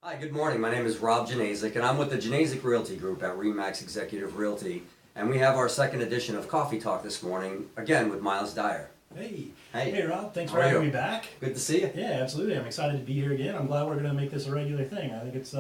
Hi, good morning. My name is Rob Janasic, and I'm with the Janasic Realty Group at RE/MAX Executive Realty. And we have our second edition of Coffee Talk this morning, again with Miles Dyer. Hey. Hey. Hey, Rob. Thanks How for are having you? me back. Good to see you. Yeah, absolutely. I'm excited to be here again. I'm glad we're going to make this a regular thing. I think it's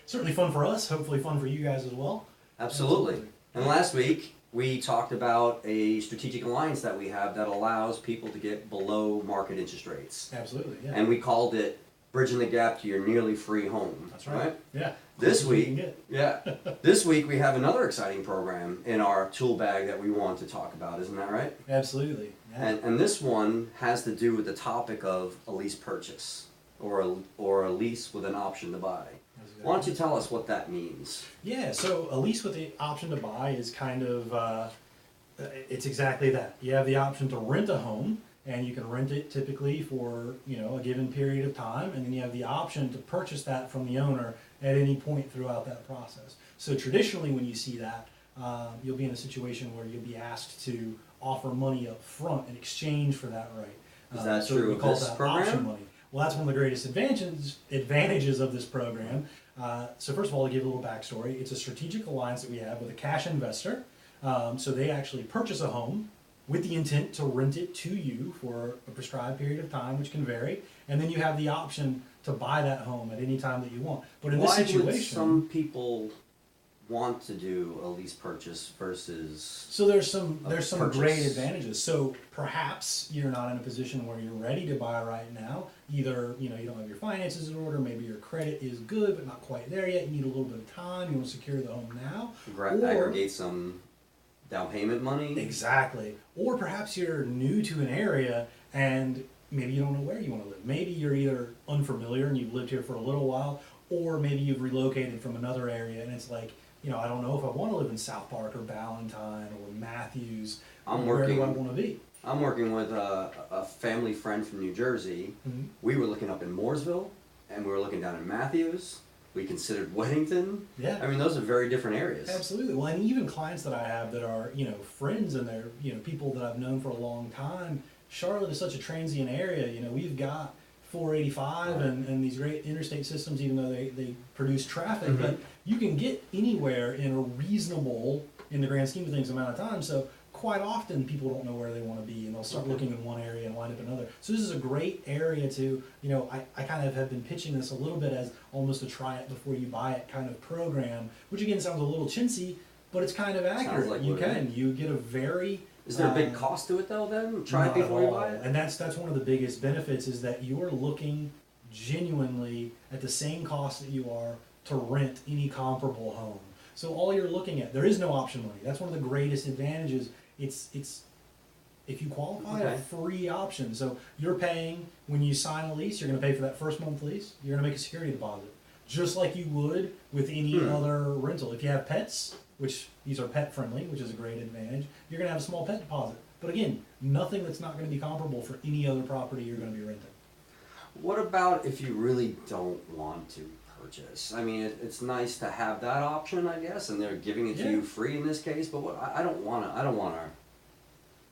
certainly fun for us, hopefully fun for you guys as well. Absolutely. And last week, we talked about a strategic alliance that we have that allows people to get below market interest rates. Absolutely, yeah. And we called it Bridging the Gap to Your Nearly Free Home. That's right. Yeah. This Closest we week, can get. yeah, this week we have another exciting program in our tool bag that we want to talk about, isn't that right? Absolutely. Yeah. And this one has to do with the topic of a lease purchase or a lease with an option to buy. Why don't you tell us what that means? Yeah, so a lease with the option to buy is kind of, it's exactly that. You have the option to rent a home, and you can rent it typically for, a given period of time, and then you have the option to purchase that from the owner at any point throughout that process. So traditionally when you see that, you'll be in a situation where you'll be asked to offer money up front in exchange for that right. Is that so true we of call this that program? option money. Well, that's one of the greatest advantages of this program. So first of all, to give a little backstory, it's a strategic alliance that we have with a cash investor. So they actually purchase a home with the intent to rent it to you for a prescribed period of time, which can vary, and then you have the option to buy that home at any time that you want. But in this Why situation, would some people want to do a lease purchase versus so there's some purchase? great advantages. So perhaps you're not in a position where you're ready to buy right now. Either you don't have your finances in order, maybe your credit is good but not quite there yet. You need a little bit of time. You want to secure the home now, aggregate some down payment money? Exactly. Or perhaps you're new to an area and maybe you don't know where you want to live. Maybe you're either unfamiliar and you've lived here for a little while, or maybe you've relocated from another area and it's like, I don't know if I want to live in South Park or Ballantyne or Matthews. Where do I want to be? I'm working with a family friend from New Jersey. Mm-hmm. We were looking up in Mooresville, and we were looking down in Matthews. We considered Weddington. Yeah. I mean, those are very different areas. Absolutely. Well, and even clients that I have that are, friends and they're, people that I've known for a long time. Charlotte is such a transient area. We've got 485 Right. and these great interstate systems, even though they produce traffic, Mm-hmm. but you can get anywhere in a reasonable, in the grand scheme of things, amount of time. So quite often people don't know where they want to be and they'll start looking in one area and wind up in another. So this is a great area to, I kind of have been pitching this a little bit as almost a try it before you buy it kind of program, which again sounds a little chintzy, but it's kind of accurate. like You get a very... Is there a big cost to it though then? Try it Not before at you all. buy it? And that's one of the biggest benefits is that you're looking genuinely at the same cost that you are to rent any comparable home. So all you're looking at, there is no option money. That's one of the greatest advantages. It's if you qualify, a free option. So you're paying, when you sign a lease, you're going to pay for that first month lease. You're going to make a security deposit, just like you would with any other rental. If you have pets, which these are pet friendly, which is a great advantage, you're going to have a small pet deposit. But again, nothing that's not going to be comparable for any other property you're going to be renting. What about if you really don't want to purchase? I mean, it's nice to have that option, I guess, and they're giving it to you free in this case. But I don't want to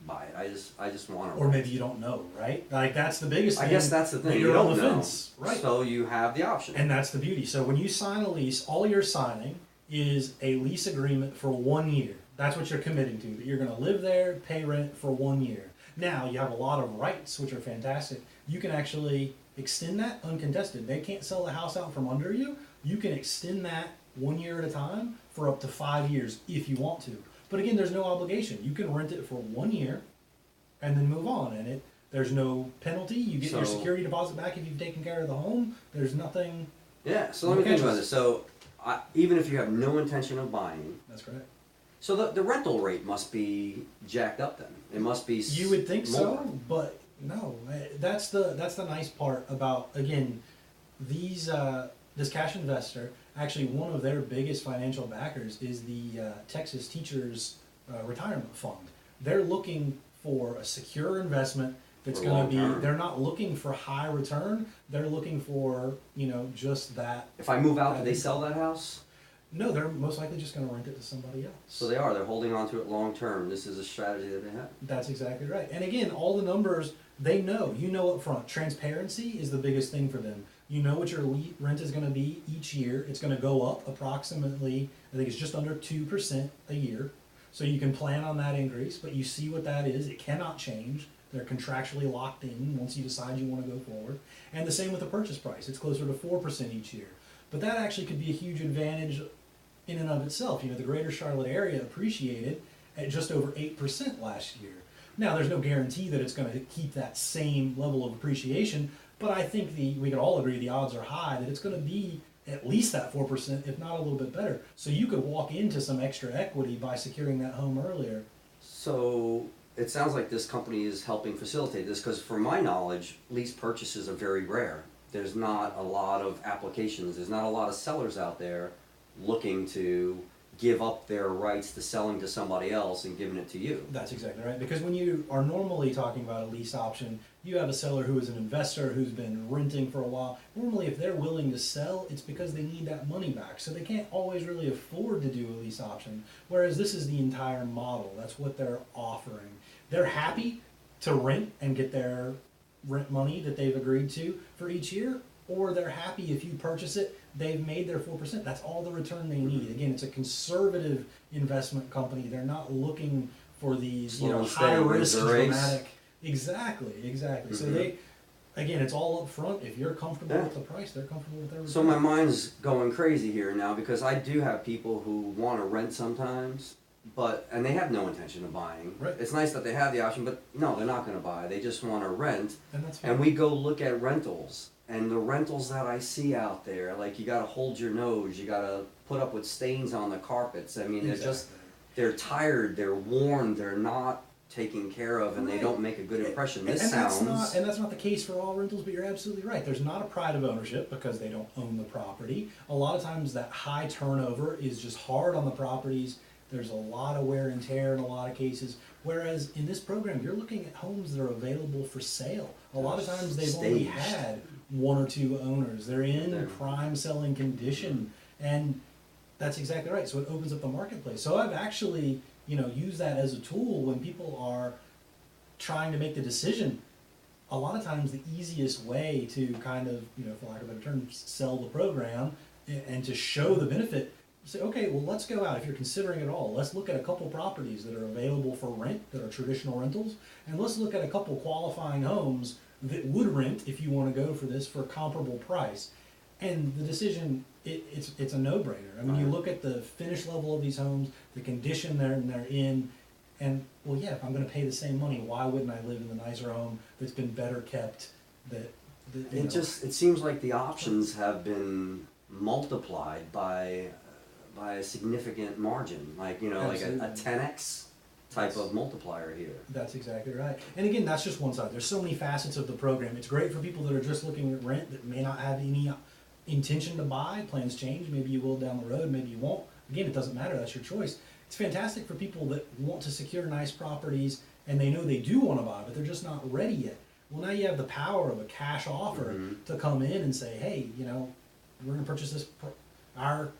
buy it. I just want to. Or maybe you don't know, right? Like that's the biggest thing. I guess that's the thing. You're You on don't the know, fence, right? So you have the option. And that's the beauty. So when you sign a lease, all you're signing is a lease agreement for 1 year. That's what you're committing to. That you're going to live there, pay rent for 1 year. Now you have a lot of rights, which are fantastic. You can actually extend that uncontested. They can't sell the house out from under you. You can extend that 1 year at a time for up to 5 years if you want to. But again, there's no obligation. You can rent it for 1 year and then move on. And there's no penalty. You get your security deposit back if you've taken care of the home. There's nothing. Yeah, so let me think about this. So even if you have no intention of buying. That's correct. So the rental rate must be jacked up then. It must be You would think more. so, but no. That's the nice part about, again, this cash investor. Actually, one of their biggest financial backers is the Texas Teachers Retirement Fund. They're looking for a secure investment that's going to be. They're not looking for high return. They're looking for just that. If I move out, do they sell that house? No, they're most likely just going to rent it to somebody else. So they are. They're holding on to it long term. This is a strategy that they have. That's exactly right. And again, all the numbers, they know. You know up front. Transparency is the biggest thing for them. You know what your rent is going to be each year. It's going to go up approximately, I think it's just under 2% a year. So you can plan on that increase, but you see what that is. It cannot change. They're contractually locked in once you decide you want to go forward. And the same with the purchase price. It's closer to 4% each year. But that actually could be a huge advantage in and of itself. You know, the greater Charlotte area appreciated at just over 8% last year. Now, there's no guarantee that it's going to keep that same level of appreciation, but I think we can all agree the odds are high that it's going to be at least that 4%, if not a little bit better. So you could walk into some extra equity by securing that home earlier. So it sounds like this company is helping facilitate this, because from my knowledge, lease purchases are very rare. There's not a lot of applications. There's not a lot of sellers out there looking to give up their rights to selling to somebody else and giving it to you. That's exactly right. Because when you are normally talking about a lease option, you have a seller who is an investor who's been renting for a while. Normally, if they're willing to sell, it's because they need that money back. So they can't always really afford to do a lease option. Whereas this is the entire model. That's what they're offering. They're happy to rent and get their rent money that they've agreed to for each year, or they're happy if you purchase it, they've made their 4%. That's all the return they need. Again, it's a conservative investment company. They're not looking for these, high risk, dramatic. Exactly. Mm-hmm. So again, it's all up front. If you're comfortable with the price, they're comfortable with their return. So my mind's going crazy here now, because I do have people who want to rent sometimes, and they have no intention of buying. Right. It's nice that they have the option, but no, they're not going to buy. They just want to rent. And that's fine. And we go look at rentals. And the rentals that I see out there, like, you gotta hold your nose, you gotta put up with stains on the carpets. I mean, they're tired, they're worn, they're not taken care of, and they don't make a good impression. That's not the case for all rentals, but you're absolutely right. There's not a pride of ownership because they don't own the property. A lot of times that high turnover is just hard on the properties. There's a lot of wear and tear in a lot of cases. Whereas in this program, you're looking at homes that are available for sale. A lot of times they've only had one or two owners. They're in prime selling condition, and that's exactly right. So it opens up the marketplace. So I've actually, used that as a tool when people are trying to make the decision. A lot of times the easiest way to kind of, for lack of a better term, sell the program and to show the benefit, say, okay, well, let's go out. If you're considering it all, let's look at a couple properties that are available for rent, that are traditional rentals, and let's look at a couple qualifying homes that would rent if you want to go for this for a comparable price. And the decision, it's a no-brainer. I mean, you look at the finish level of these homes, the condition they're in, and, well, yeah, if I'm going to pay the same money, why wouldn't I live in the nicer home that's been better kept? It seems like the options have been multiplied by a significant margin, like a 10x type of multiplier here. That's exactly right. And again, that's just one side. There's so many facets of the program. It's great for people that are just looking at rent that may not have any intention to buy. Plans change. Maybe you will down the road, maybe you won't. Again, it doesn't matter. That's your choice. It's fantastic for people that want to secure nice properties and they know they do want to buy, but they're just not ready yet. Well, now you have the power of a cash offer to come in and say, hey, we're going to purchase this, our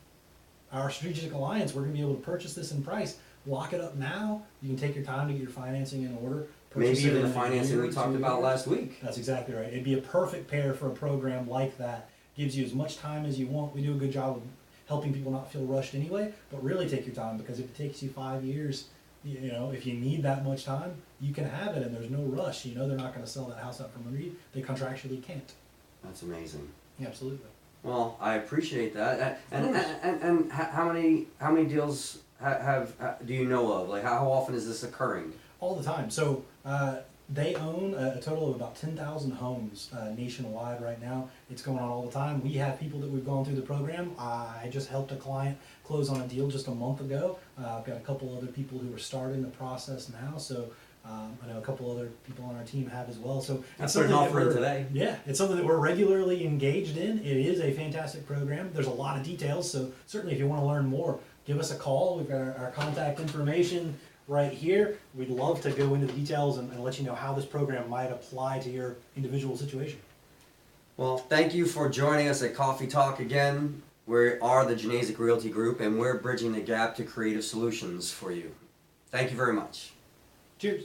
strategic alliance, we're going to be able to purchase this in price. Lock it up now. You can take your time to get your financing in order. Maybe even the financing we talked about last week. That's exactly right. It'd be a perfect pair for a program like that. Gives you as much time as you want. We do a good job of helping people not feel rushed anyway, but really take your time, because if it takes you 5 years, if you need that much time, you can have it and there's no rush. They're not going to sell that house out from under you. They contractually can't. That's amazing. Yeah, absolutely. Well, I appreciate that. And how many deals do you know of? Like, how often is this occurring? All the time. So they own a total of about 10,000 homes nationwide right now. It's going on all the time. We have people that we've gone through the program. I just helped a client close on a deal just a month ago. I've got a couple other people who are starting the process now. So I know a couple other people on our team have as well. So it's something that we're today. Yeah, it's something that we're regularly engaged in. It is a fantastic program. There's a lot of details. So certainly, if you want to learn more, give us a call. We've got our contact information right here. We'd love to go into the details and let you know how this program might apply to your individual situation. Well, thank you for joining us at Coffee Talk again. We are the Genasic Realty Group, and we're bridging the gap to creative solutions for you. Thank you very much. Cheers.